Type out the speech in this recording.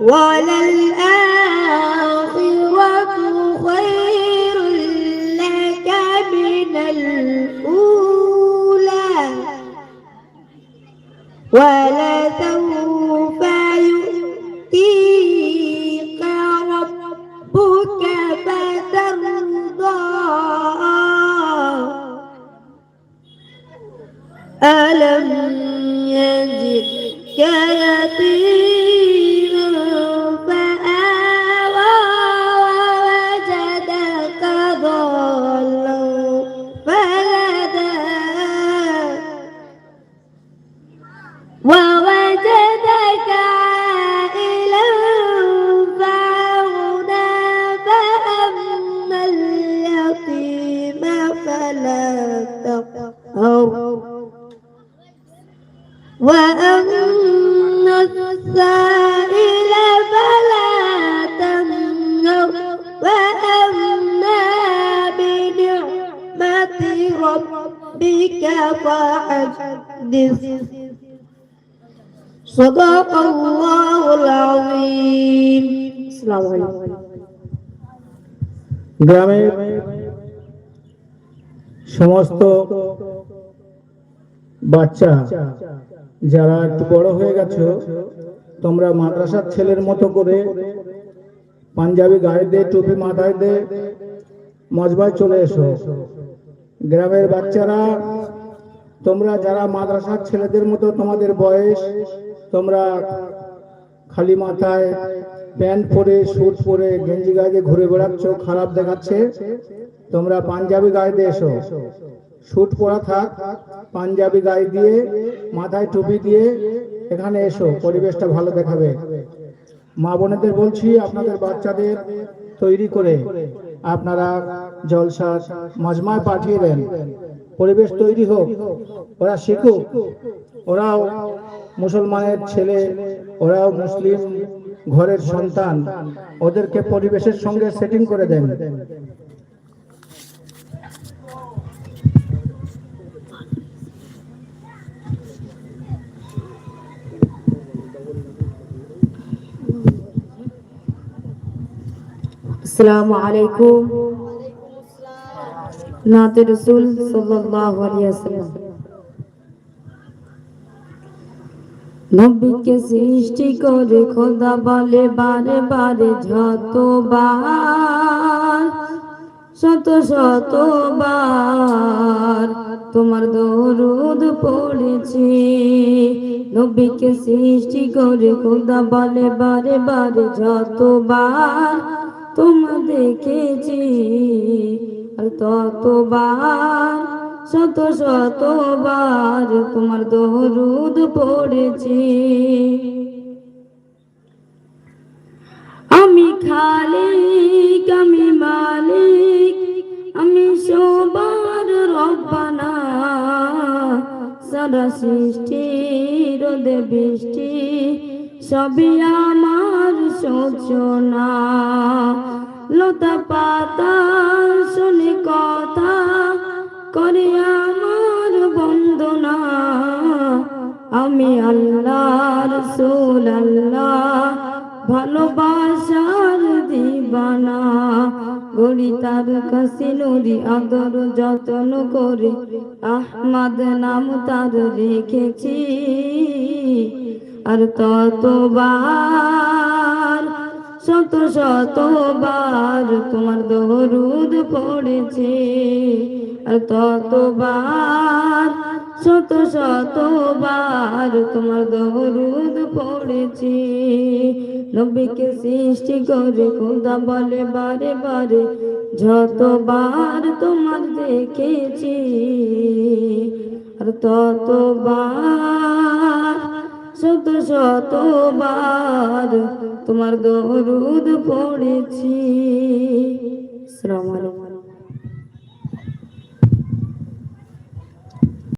وللآخرة خير لك من الأولى ولسوف يؤتيك ربك فترضى ألم يجدك يتيما فآوى ووجدك ضالا فهدى ووجدك عائلا فأغنى فأما اليتيم فلا تقهر وأما السائل فلا تنهر وأما بنعمة ربك فحدث صدق الله العظيم السلام عليكم গ্রামের সমস্ত বাচ্চা যারা একটু বড় হয়ে গেছো তোমরা মাদ্রাসার ছেলের মতো করে পাঞ্জাবি গায়ে দিয়ে টুপি মাথায় দিয়ে মজবায় চলে এসো। গ্রামের বাচ্চারা তোমরা যারা মাদ্রাসার ছেলেদের মতো তোমাদের বয়স তোমরা খালি মাথায় প্যান্ট পরে স্যুট পরে গেঞ্জি গায়ে ঘুরে বেড়াচ্ছ, খারাপ দেখাচ্ছে। তোমরা পাঞ্জাবি গায়ে দিয়ে এসো, স্যুট পরা থাক, পাঞ্জাবি গায়ে দিয়ে মাথায় টুপি দিয়ে এখানে এসো, পরিবেশটা ভালো দেখাবে। মা বোনেদের বলছি আপনাদের বাচ্চাদের তৈরি করে আপনারা জলসা মজমায় পাঠিয়ে দেন, পরিবেশ তৈরি হোক, ওরা শিখুক, ওরাও মুসলমানের ছেলে, ওরাও মুসলিম ঘরের সন্তান, ওদেরকে পরিবেশের সঙ্গে সেটিং করে দেন। अस्सलामु अलैकुम नाते रसूल सल्लल्लाहु अलैहि वसल्लम। নবীকে সৃষ্টি করে খোদা বলে বারে বারে যতবার শত শতবার তোমার দরুদ পড়েছি। নবীকে সৃষ্টি করে খোদা বলে বারে বারে যতবার তোমার দেখেছি আর ততবার শত শতবার তোমার দরুদ পড়েছি। আমি খালিক, আমি মালিক, আমি সবার রব্বানা, সারা সৃষ্টির রোদে বৃষ্টি সবই আমার সূচনা। লতা পাতা শুনে কথা করে আমার বন্দনা, আমি আল্লাহ রাসূল আল্লাহ ভালোবাসার দিবানা। গড়ি তার কাছে নুরি আদর যত্ন করে আহমদ নাম তার রেখেছি আর ততবার শত শতবার তোমার দরুদ পড়েছে আর ততবার শত শতবার তোমার দরুদ পড়েছি। নবীকে সৃষ্টি করে খোদা বলে বারে বারে যতবার তোমার দেখেছি আর ততবার শত শতবার তোমার দরুদ পড়েছি। আসসালামু আলাইকুম।